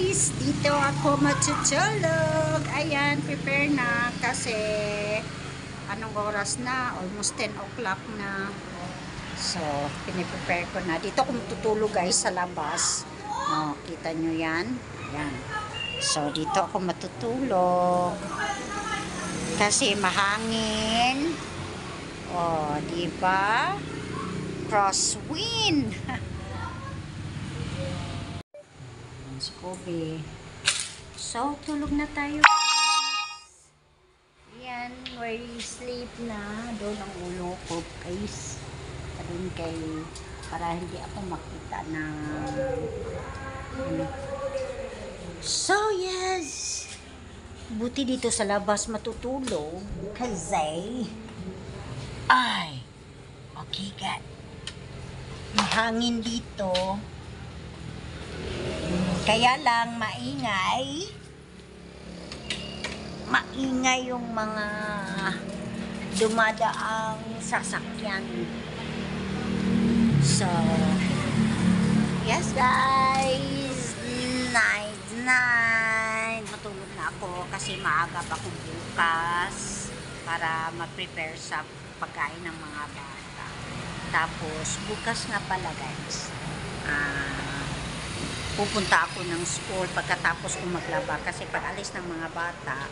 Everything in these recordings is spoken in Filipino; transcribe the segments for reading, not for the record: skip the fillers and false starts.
guys, dito ako matutulog. Ayan, prepare na kasi anong oras na? Almost 10 o'clock na. So, piniprepare ko na. Dito ako matutulog guys sa labas. Oh, kita nyo yan? Yan. So, dito ako matutulog. Kasi mahangin. Oh, di ba? Crosswind. Si Kobe. So, tulog na tayo. Yan, where you sleep na. Doon ang ulo ko, guys. Doon kay, para hindi ako makita na So, yes. Buti dito sa labas matutulog. Kasi, okay, God. May hangin dito. Kaya lang maingay yung mga dumadaang sasakyan. So, yes guys, night. Matulog na ako kasi maaga pa ako bukas para mag-prepare sa pagkain ng mga bata. Tapos, bukas nga pala guys, pupunta ako ng school pagkatapos ko maglaba kasi pag alis ng mga bata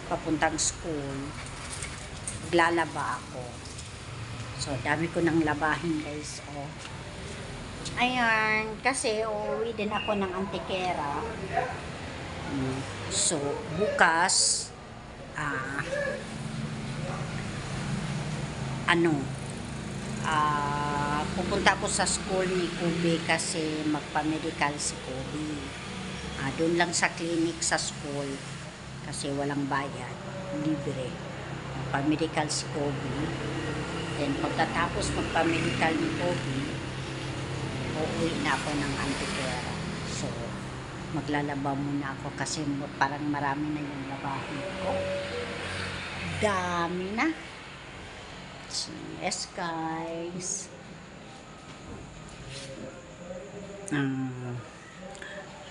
papuntang school maglalaba ako. So dami ko nang labahin guys. Ayan, kasi uuwi din ako ng Antiquera. So bukas pupunta ako sa school ni Kobe kasi magpa-medical si Kobe. Doon lang sa clinic sa school kasi walang bayad, libre. Magpa-medical si Kobe. Then pagkatapos magpa-medical ni Kobe, uuwi na ako ng Antiquera. So, maglalaba muna ako kasi parang marami na yung labahin ko. Dami na. Yes guys.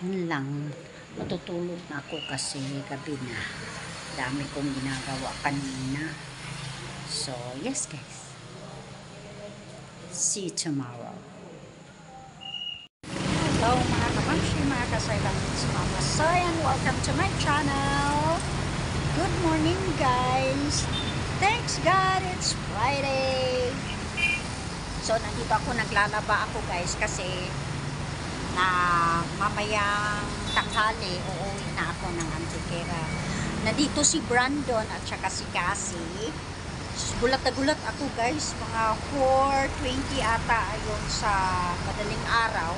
Yun lang, matutulog na ako kasi gabi na. Dami kong ginagawa kanina. So, yes guys. See you tomorrow. Hello mga kamamshi, mga kasailang Mama Soy, and welcome to my channel. Good morning guys. Thanks God, it's Friday. So, nandito ako, naglalaba ako guys kasi na mamayang tanghali uuwi na ako ng Antiquera. Nandito si Brandon at saka si Cassie. Gulat na gulat ako guys, mga 4:20 ata ayon sa madaling araw.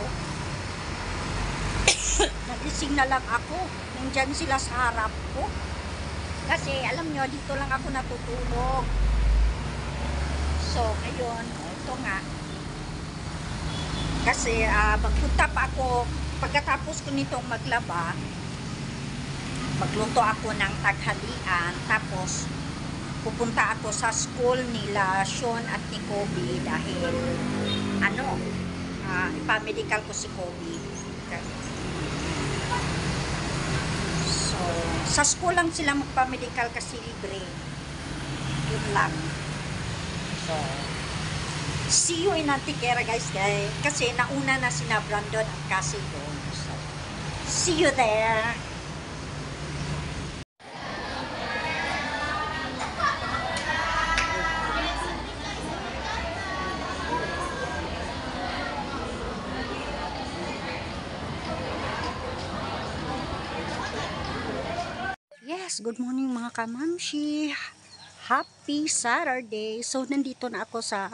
Nagising na lang ako, nandyan sila sa harap ko kasi alam nyo, dito lang ako natutulog. So ngayon, ito nga kasi magpunta pa ako pagkatapos ko nitong maglaba, magluto ako ng taghalian, tapos pupunta ako sa school nila Sean at ni Kobe dahil ipa-medical ko si Kobe. So sa school lang sila magpa-medical kasi libre, yun lang. So see you in Antiquera guys, kasi nauna na sina Brandon at Cassie doon. So, see you there. Yes, good morning mga kamamshi. Happy Saturday. So, nandito na ako sa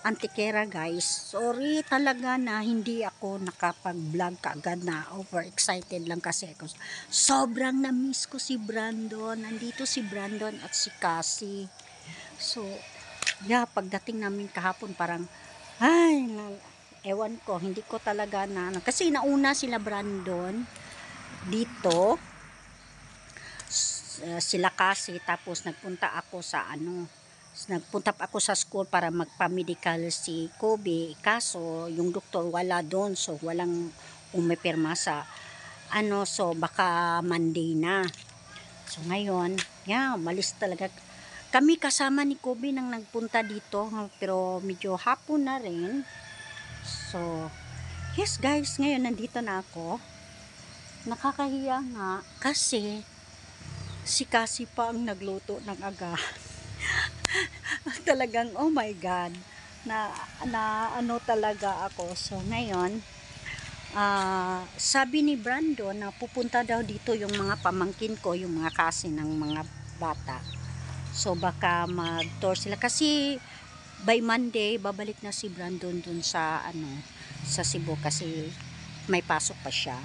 Antiquera guys. Sorry talaga na hindi ako nakapag-vlog kaagad, na overexcited lang kasi ako. Sobrang na-miss ko si Brandon. Nandito si Brandon at si Cassie. So, yeah, pagdating namin kahapon parang, ewan ko, hindi ko talaga kasi nauna sila Brandon dito. Sila kasi tapos nagpunta ako sa school para magpa-medical si Kobe, kaso yung doktor wala doon, so walang umipirma sa So baka Monday na. So ngayon, umalis talaga. Kami kasama ni Kobe nang nagpunta dito, pero medyo hapon na rin. So, yes guys, ngayon nandito na ako. Nakakahiya nga kasi si Cassie pa ang nagluto ng aga. Talagang oh my god. Na ano talaga ako. So ngayon, sabi ni Brandon na pupunta daw dito yung mga pamangkin ko, yung mga kasi ng mga bata. So baka mag-tour sila kasi by Monday babalik na si Brandon dun sa sa Cebu kasi may pasok pa siya.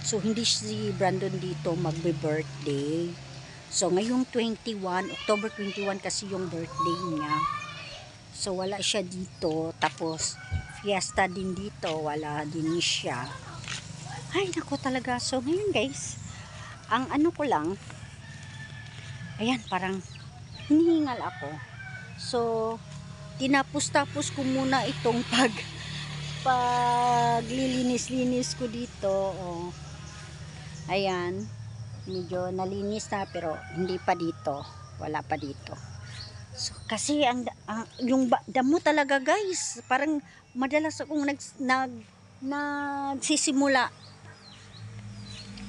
So hindi si Brandon dito magbe-birthday. So ngayong 21, October 21 kasi yung birthday niya. So wala siya dito, tapos fiesta din dito, wala din siya. Ay nako talaga. So ngayon guys, ang ko lang, ayan, parang hinihingal ako. So tinapos-tapos ko muna itong paglilinis-linis ko dito. Oh. Ayan, medyo nalinis na pero hindi pa dito, wala pa dito. So kasi yung damo talaga guys, parang madalas akong nagsisimula.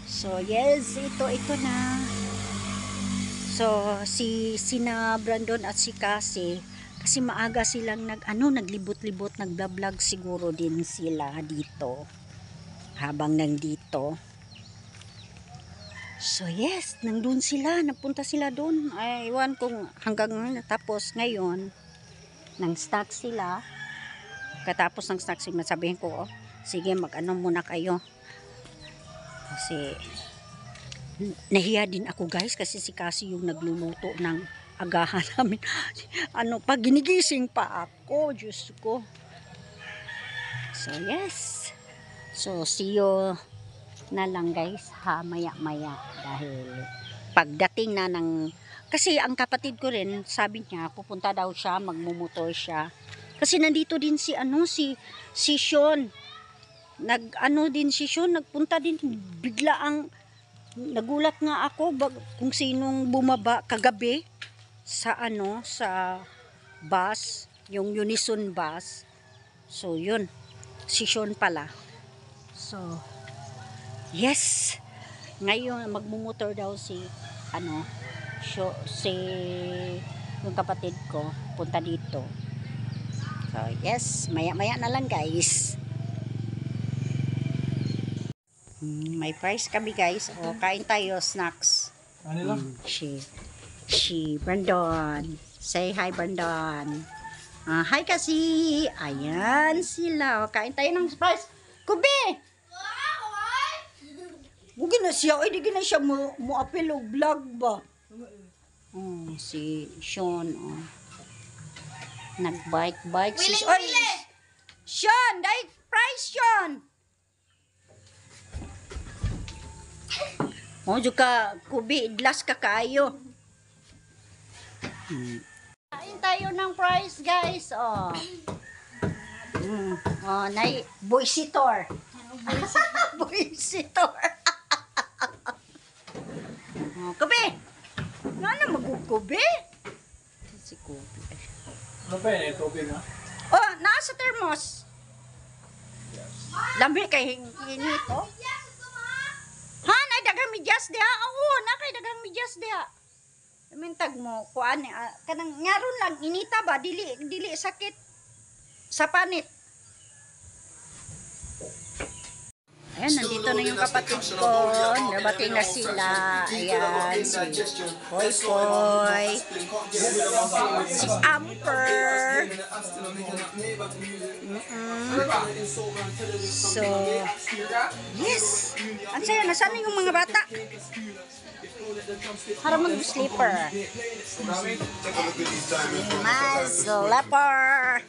So yes, ito na. So sina Brandon at si Cassie, kasi maaga silang naglibot-libot, nagbablog siguro din sila dito habang nandito. So yes, nandun sila, napunta sila doon. Ay, iwan kung hanggang tapos ngayon nang snack sila. Katapos ng snack sila, sabihin ko, sige muna kayo. Kasi nahiya din ako guys kasi si Cassie yung nagluluto ng agahan namin. Pag ginigising pa ako, Diyos ko. So yes. So see you na lang guys maya-maya, dahil pagdating na ng, kasi ang kapatid ko rin sabi niya pupunta daw siya, magmumotor siya. Kasi nandito din si Sean. Din si Sean, nagpunta din, bigla ang nagulat nga ako kung sinong bumaba kagabi sa sa bus, yung Unison bus. So yun, si Sean pala. So yes, ngayon magmumotor daw si yung kapatid ko punta dito. So yes, maya na lang guys. May price kami guys. O, kain tayo, snacks. Si Brandon. Say hi Brandon. Hi kasi. Ayan sila. O, kain tayo ng price. Kubi! Huwag na siya. Ay, di na siya mo apel o vlog ba? Si Sean. Nag-bike. Oy! Sean! Dahil price Sean! Juga Kubi, idlas ka kayo. Kain tayo ng price guys. Boysitor. Boysitor. Kubi! Ano magkukubi? Si Kubi. Ano ba yun? Tubig ha? Nasa thermos. Lambi kay hinito. Ay dagang midyas diha. Nakay dagang midyas diha. Mintag mo kuan kanang nyaron lang inita ba dili sakit sa panit. Ayan, nandito na yung kapatid ko. Nabating na sila. Ayan, si Poy, si Amper. So, yes. Ang saya, nasaan yung mga bata? Para mag-sleeper. Mas-sleeper.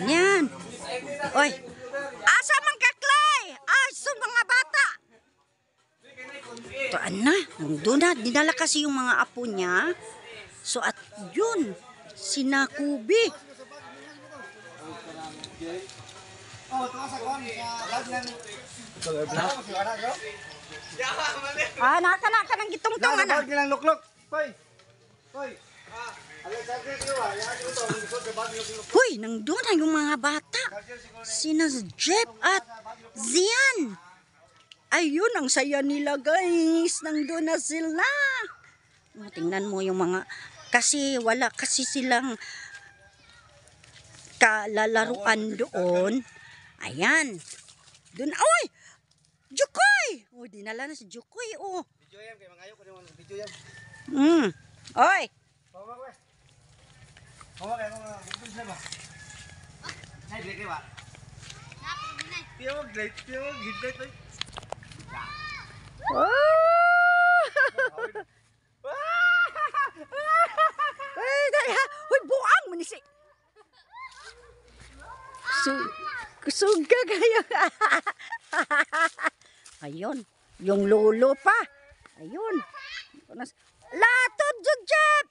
Yan. Oy. Asa man kaklay? So mga bata. To doon na, dinala kasi yung mga apo niya. So at yun, sina Kubi. Oh, tuwa sa kon sa vlog ng Color black. Naka ng gitungtong Nasa na. vlog nilang luklok. Hoy. Hoy. Alexander Kiwa, ya dito ang likod sa bag luklok. Huy, nandun na yung mga bata. Sina Jeff at Zian. Ayun, ang saya nila guys. Nandun na sila. Tingnan mo yung mga, kasi wala kasi silang kalalaruan doon. Ayan. Doon, oy! Jukoy! Oh, dinala na si Jukoy, oh. Video yan kay mangayo ko yung video yan. Oy! Mama ko. Mama kay mga bukod sa ba? Nay, dili kay ba? Piyog, hidlight oy. Oh! Ay, daya. Hoy, buang mo ni si. Kusuga kayo. Ayun, yung lolo pa. Ayun. Latod, Jeff.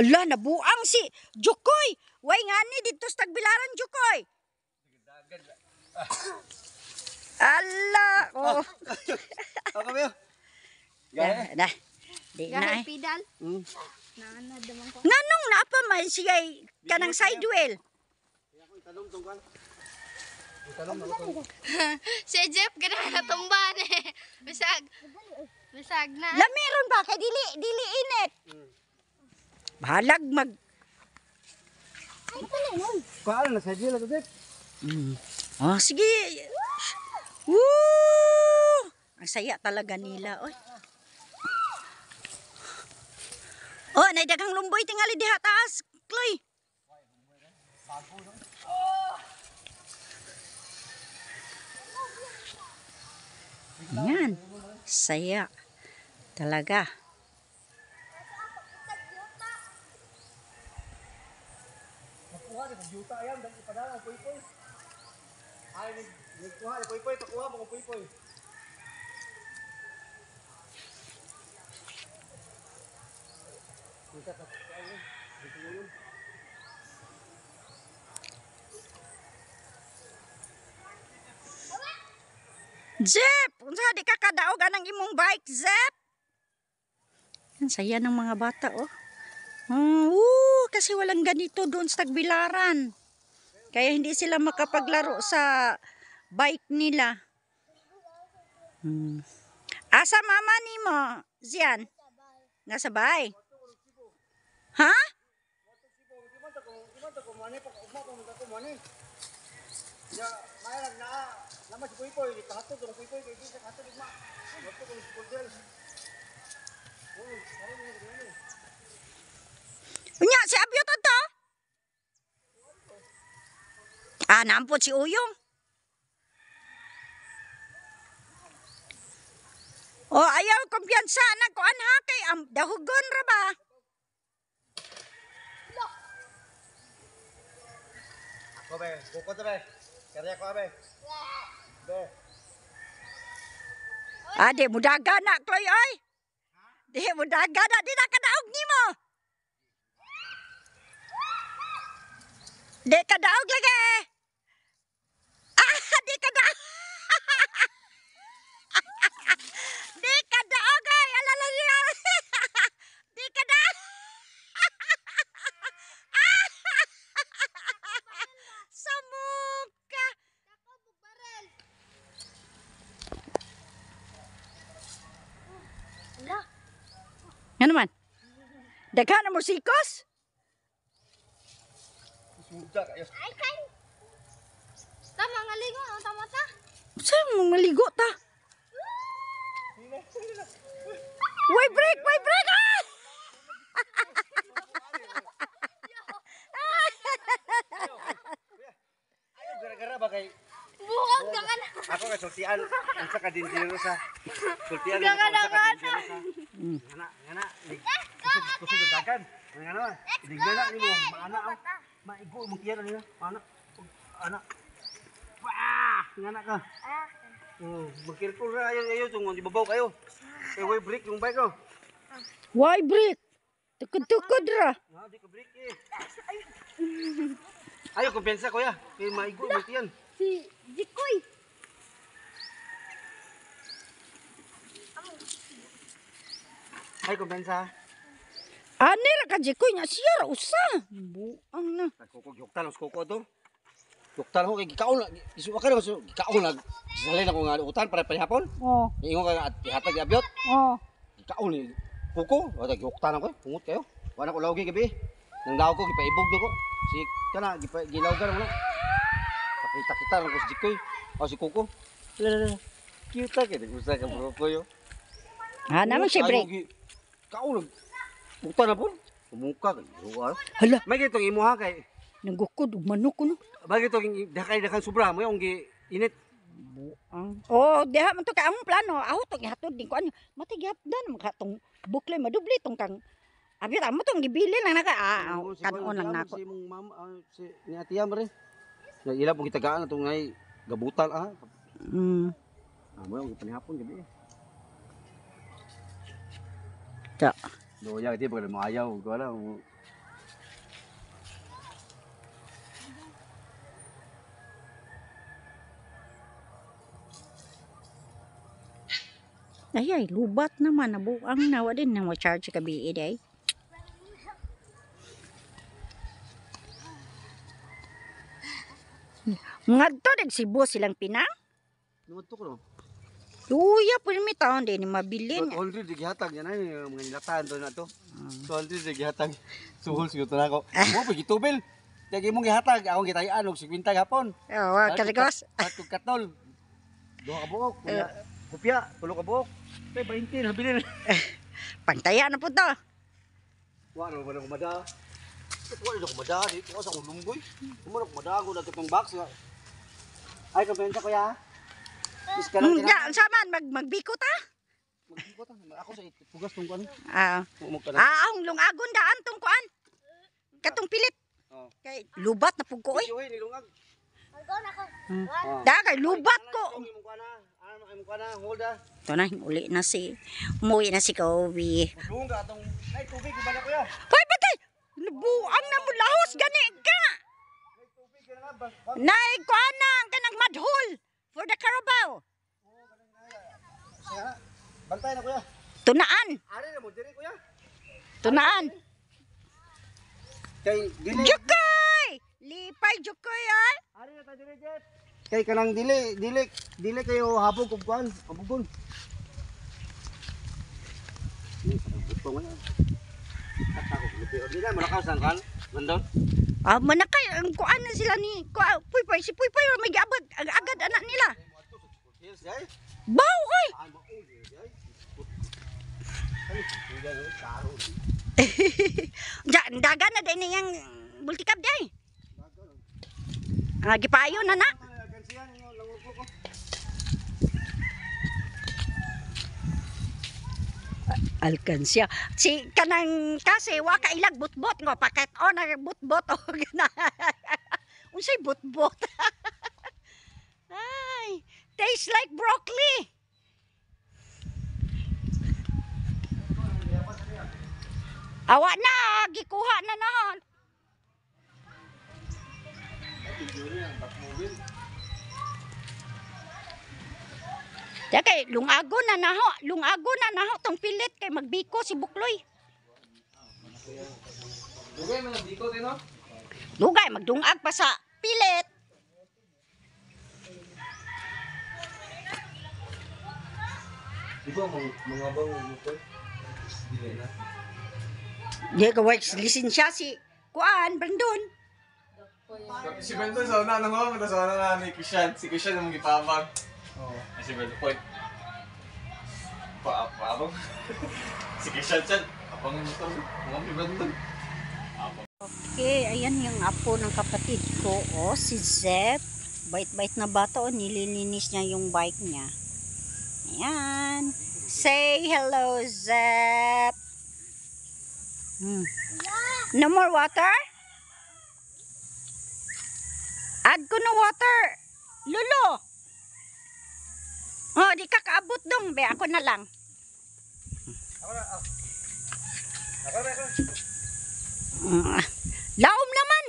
Ala, nabuang si Jukoy. Way nga ni, dito sa Tagbilaran, Jukoy. Ala, oh. Ako ba? Dah. Di na eh. Pedal. Nganong na pa man siya kanang side wheel. Talong tungkan. Si Jeff gana natumban eh. Bisag na. La meron ba kay dili init. Bahalag mag. Paano na sa dila to, Dek? Oh, sige. Woo! Ang saya talaga nila, oy. Oh, nay daghang lumboy tingali diha taas, Chloe. Yan. Saya. Talaga. Nakuha ni juta yan, dali padala ang puy-puy. Ay, nagkuha ni puy-puy, pakuha mo kung puy-puy. Zep! Unsa di ka kadaog anang imong bike, Zep? Ang saya ng mga bata, oh. Kasi walang ganito doon sa Tagbilaran. Kaya hindi sila makapaglaro sa bike nila. Asa mama ni mo, Zian? Nasa bahay. Ha? Nama si puy-puy, kahatod ang puy-puy kay isa kahatod igma. Wato kung sponsor. Unya, si Abyot ato? Nampot si Uyong. Ayaw kumpiyansa na ko anha kay dahugon ra ba? Kobe, buko to be. Karya ko abe. Be. Di mo daga na, Chloe, oy. Di mo daga na, di na kadaog ni mo. Di kadaog lagi. Di kadaog. Di kadaog, ay. Alala niya. Di kadaog. Samuka. Ano man? Daghan na musikos? Suda kayo. Ay kay. Tama nga ligo, tama ta. Saan mong maligo ta? Why break? Why break? Ayo gara-gara ba kay Buhok ka na. ako kay sultian unsa ka dindiros sa sultian unsa ka dindiros sa ngana kusog dagan ngana digana nimo maana ang maigo mo kiyan niya ana ana ngana ka magkirkul ra ayo tungod di babaw kayo kay way break yung bike ko Why break? Tukod-tukod ra. di ka break eh Ayaw, kumpensa kuya. Kaya maigo, multi yan. Si Jikoy. Ay, kumpensa. Ani ra ka Jikoy nya siya ra usa. Buang na. Kuko, yuktan ang kuko to. Yuktan ako, kay gikaon na. Isuwa ka na, gikaon na. Salin ako nga utan para panihapon. Oh, Ingo ka nga, ihatag iabyot. oh. Gikaon ni kuko. Wala, yuktan ako. Pungot kayo. Wala ko lawgi gabi. Nang daw ko, gipaibog do ko. Si kana, gilaw ka na mo na. Pakita-kita lang ko si Jikoy. O si kuko. Cute ka, gusto ka bro ko yo. Ha naman si break. Kaon, buta na po. Umuka ka. Hala, May gitong imuha kay. nagukod ug manok ko no. Bagay to dakay sobra mo yung init. Buang. Oh, diha man to ka among plano. Aho to gihatod din ko anyo. Matigapdan man ka tong bukle madubli tong kang abi ta mo tong gibili lang naka kanon lang nako. Si mong mama si ni Atiya mare. Na ila pong gitagaan atong ngay gabutan mo yung panihapon gabi. Ta. Loya di ba mo ayaw ko wala. Ay, lubat naman. Nabuang nawa din na ma-charge ka biid ay. Mga to, nagsibo silang pinang. Nuto ko no. Luya po ni taon din, mabilin. Already digihatag yan ay mga nilatahan to na to. So already digihatag. Suhol siguro na ako. Mo pa gitubil. Dagi mong gihatag ako gitayaan og 50 gapon. Oh, karigos. Katog katol. Duha ka buok. Kopya, tulo ka buok. Tay 20 na bilin. Pantaya na po to. Wa na ko mada. Wa na ko mada dito sa ulunggoy. Kumo na ko mada ko na tong box. Ay kumpensa ko ya. Is ka lang Ya, saman magbikot ha. Magbikot ako sa pugas tong kuan. Ang lungagon daan tong kuan. Katong pilit. Oh. Kay lubat na pug ko oy. Oy, nilungag. Magkaon ako. Dagay lubat ko. Mo kuan na. Ano mo kuan na, hold ah. Ito na, uli na si, umuwi na si Kobe. Dungog ka tong ay tubig ibala ko ya. Hoy, batay! Buang na mo lahos, gani ka! Tubig ka na ba? Nay, kuan na, kanang madhol for the Carabao. Siya. Bantay na kuya. Tunaan, Ari na mo diri kuya. tunaan. Kay dili. Jukoy! Lipay, Jukoy, ay! Ari na ta diri jet. Kay kanang dili kayo habog og kuan, habugon. Ni buto man. Tako lupi di na malakaw sang kan. Nandon. Manakay, ang kuan na sila ni, Puy-Puy, si Puy-Puy, may gabag, agad anak nila. Yes, ay. Baw, oy! Ay mo yes, ay. Ay, kuya yo karo. Dagan na din niyang multikab day. Gipayo na na. Gansiyan yo langupo ko. Alkansya. Si kanang kasi wa ka ilag butbot ngo paket o na butbot o gina. Unsay butbot? Ay, tastes like broccoli. Awa na, gikuha na nahon. Kay lungago na naho tong pilit kay magbiko si Bukloy. Dugay man dito din no? Lugay magdungag pa sa pilit. Di ba mga bang motor? Dili na. Di ka wait lisensya si Kuan Brandon. Si Bento sa una nang ako, sa una nga ni Christian. Si Christian ang gipamag. Oo. Si Bento point. Paabang. Si Christian chan. Apang motor. Mga Bento. Okay, ayan yung apo ng kapatid ko, si Zep. Bait-bait na bata, nililinis niya yung bike niya. Ayan. Say hello, Zep. No more water? Add ko na water. Lolo. Oh, di ka kaabot dong. Be, ako na lang. Ako na. Laom naman.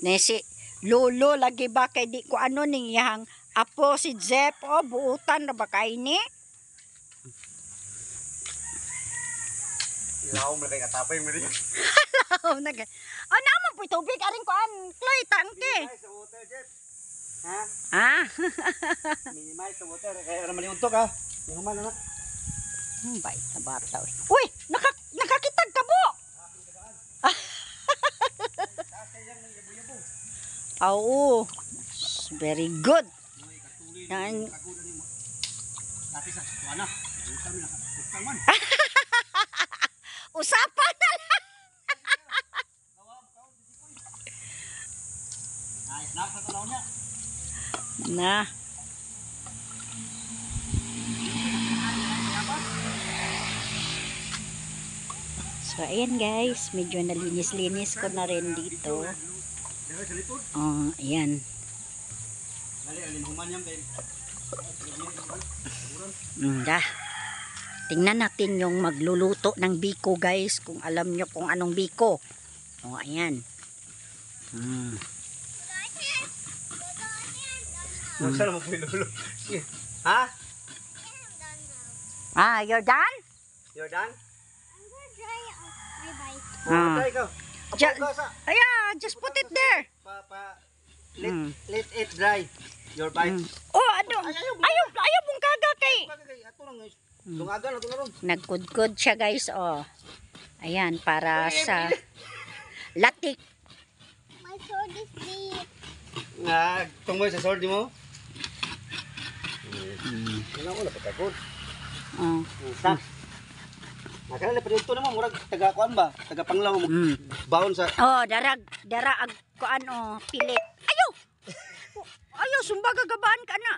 Nesi lolo lagi ba kay di ko ano ning iyang apo si Jeff o buutan ra ba kay ni? Ilaw mo kay katapay mo rin. Oh naga. Oh naman po tubig aring kuan Chloe tangke. Minimize the water, Jeff. Ha? Ah. Minimize the water. Kaya naman yung untok ha. Yung human na. Bait na bata. Uy, nakakitag ka po. Oo. Very good. Yan. Usapan na lang. Na. So, ayan guys. Medyo nalinis-linis ko na rin dito. Oh, ayan. Dah. Tingnan natin yung magluluto ng biko guys. Kung alam nyo kung anong biko. Oh, ayan. Saan mo po ilulo? Ha? Ah, you're done? You're done? I'm gonna try my bite. Oh, try ikaw. Ayan, just put it there. Let it dry. Your bite. Oh, ano? Ayaw mong kaga kay. Ato lang. Dungagan, ato lang. Nagkudkod siya guys, oh. Ayan, para sa latik. My sword is deep. Nga, tunggoy sa sword mo. Wala ko, lapit ako. Oh. Stop. Nakala lapit ito naman, murag taga-kuan ba? Taga-panglaw mo. Baon sa... Oh, dara ag kuan oh, pilit. Ayaw, sumbaga gabaan ka na.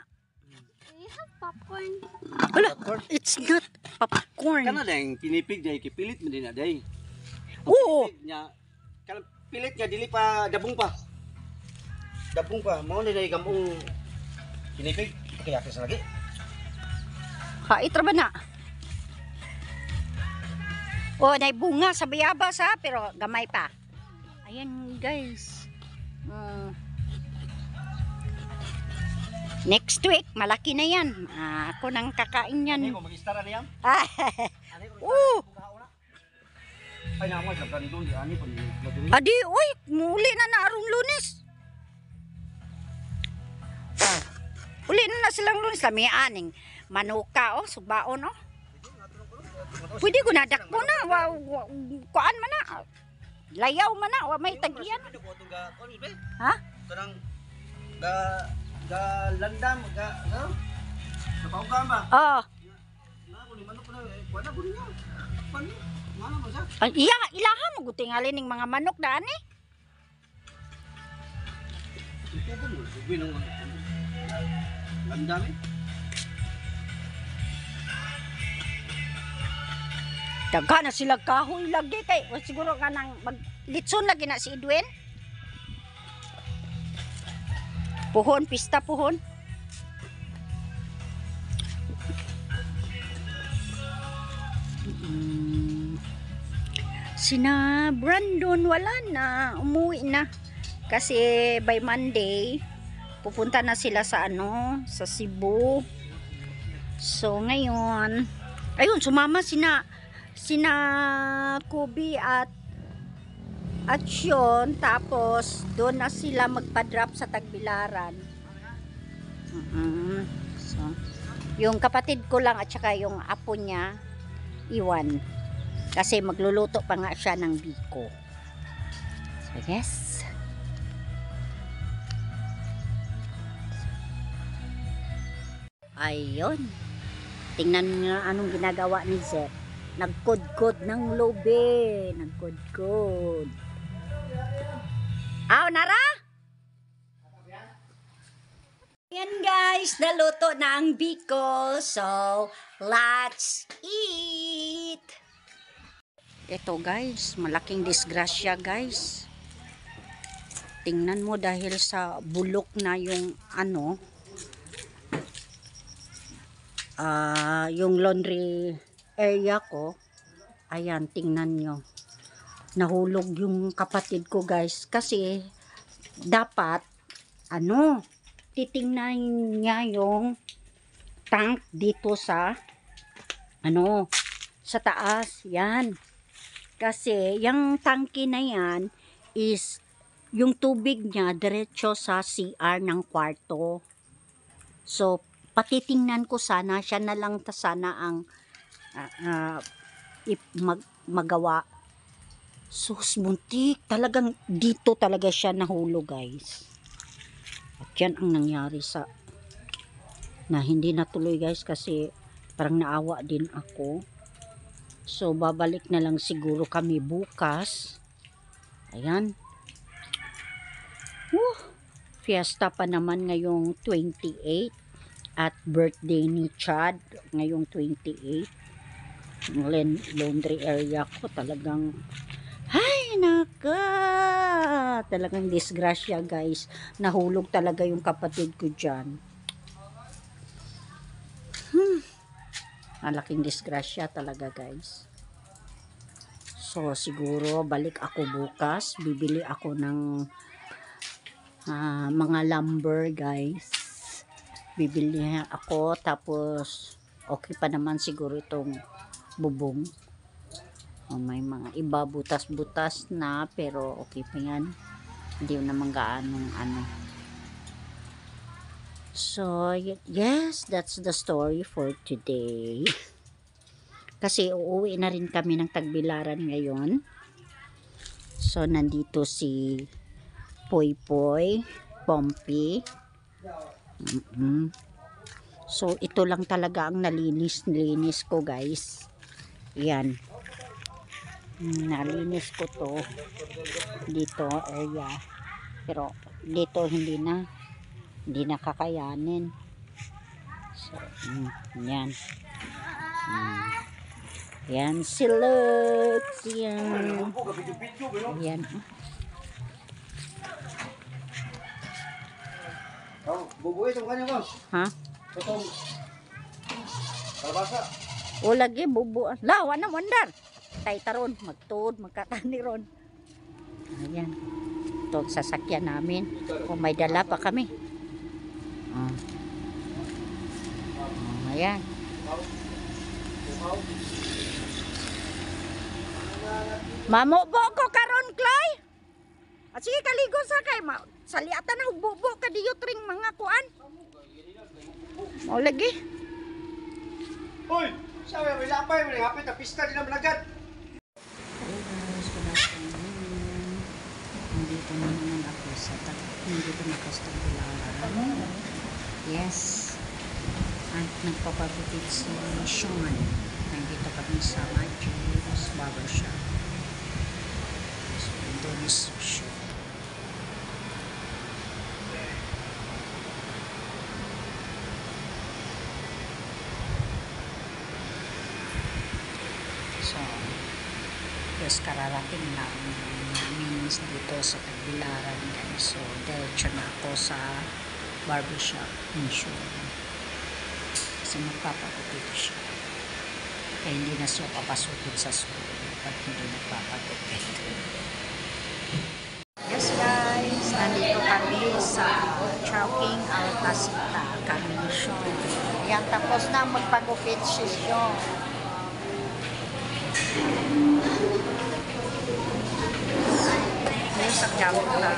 Do you have popcorn? Wala, it's not popcorn. Kana dahil pinipig dahil kipilit mo din na dahil. Oo. Pilit nga, dili pa, dabong pa. Dabong pa. Mao na dahil kamong pinipig. Kaya akis lagi. Hait ra ba na? Oh, nay bunga sa bayabas ha, pero gamay pa. Ayan guys. Next week, malaki na yan. Ako nang kakain yan. Ano ko, mag-istara na yan? Ay, naman, sa gandun, di ani po. Adi, uy, muli na na arong Lunes. Uli na silang Lunes. Lami aning manuka, oh, subaon, oh. Pwede ko na, dakpo na. Kuan man na. Layaw man na, may tagian. Ha? Karang, landam, ano? Napaugan ba? Oh. Kuan na po niya. Kuan niya. Mana mo siya? Ilaha mo gutingali ning mga manok daan eh. Ito po mo, subi nung landam eh. Daga na sila kahoy lagi kay siguro ka nang maglitson lagi na si Edwin. Puhon, pista puhon. Sina Brandon wala na, umuwi na. Kasi by Monday pupunta na sila sa sa Cebu. So ngayon, ayun sumama sina Kobe at Sean, tapos doon na sila magpa-drop sa Tagbilaran. So, yung kapatid ko lang at saka yung apo niya iwan kasi magluluto pa nga siya ng biko. So yes, ayun, tingnan nyo anong ginagawa ni Zep. Nagkudkod ng lobe. Nagkudkod. Aw, nara? Yan guys, naluto na ang biko. So, let's eat. Ito guys, malaking disgrasya guys. Tingnan mo dahil sa bulok na yung yung laundry area ko. Ayan, tingnan nyo. nahulog yung kapatid ko guys. Kasi dapat titingnan niya yung tank dito sa sa taas. Yan. Kasi yung tangke na yan is yung tubig niya diretso sa CR ng kwarto. So patitingnan ko sana, siya na lang sana ang magawa. Sus, muntik. Talagang dito talaga siya nahulog guys. At yan ang nangyari na hindi natuloy guys kasi parang naawa din ako. So babalik na lang siguro kami bukas. Ayan. Fiesta pa naman ngayong 28 at birthday ni Chad ngayong 28. Laundry area ko talagang talagang disgrasya guys. Nahulog talaga yung kapatid ko dyan. Malaking disgrasya talaga guys. So siguro balik ako bukas. Bibili ako ng mga lumber guys. Bibili ako tapos okay pa naman siguro itong bubong. May mga iba butas-butas na pero okay pa yan. Hindi naman gaanong So, yes, that's the story for today. Kasi uuwi na rin kami ng Tagbilaran ngayon. So, nandito si Poy Poy, Pompey. So, ito lang talaga ang nalinis ko guys. Yan. Nalinis ko to dito area. Pero, dito hindi na kakayanin. So, yan. Yan si Lux. Yan. Yan. Bubuhay itong kanya mo. Ha? Itong kalabasa. O lagi, bubu. Lawa na, wandar. Tay taron, magtuod, magkatani ron. Ayan. Ito, sasakyan namin. Kung may dala pa kami. Ayan. Mamubo ko karon, Clay. At sige, kaligo sa kay. Saliatan na hugbubo ka diyot ring mga kuan. O lagi. Uy! Sabi, may lapay, may hapit na pista din naman agad. Hello guys, good afternoon. Nandito na naman ako nandito na ako sa Tagbilaran. Yes. At nagpapagupit si Sean. Nandito kami sa Matthew's Barbershop. So, doon is Sean. So, yes, kararating lang namin dito sa Tagbilaran guys. So, diretso na ako sa barbershop in Sean. Kasi magpapagupit siya. Kaya hindi na siya papasukin sa school pag hindi nagpapagupit. Yes guys, nandito kami sa Chowking Alcacita, kami ni Sean. Yan, tapos na magpagupit si Sean. Ngayon sa Chowking na.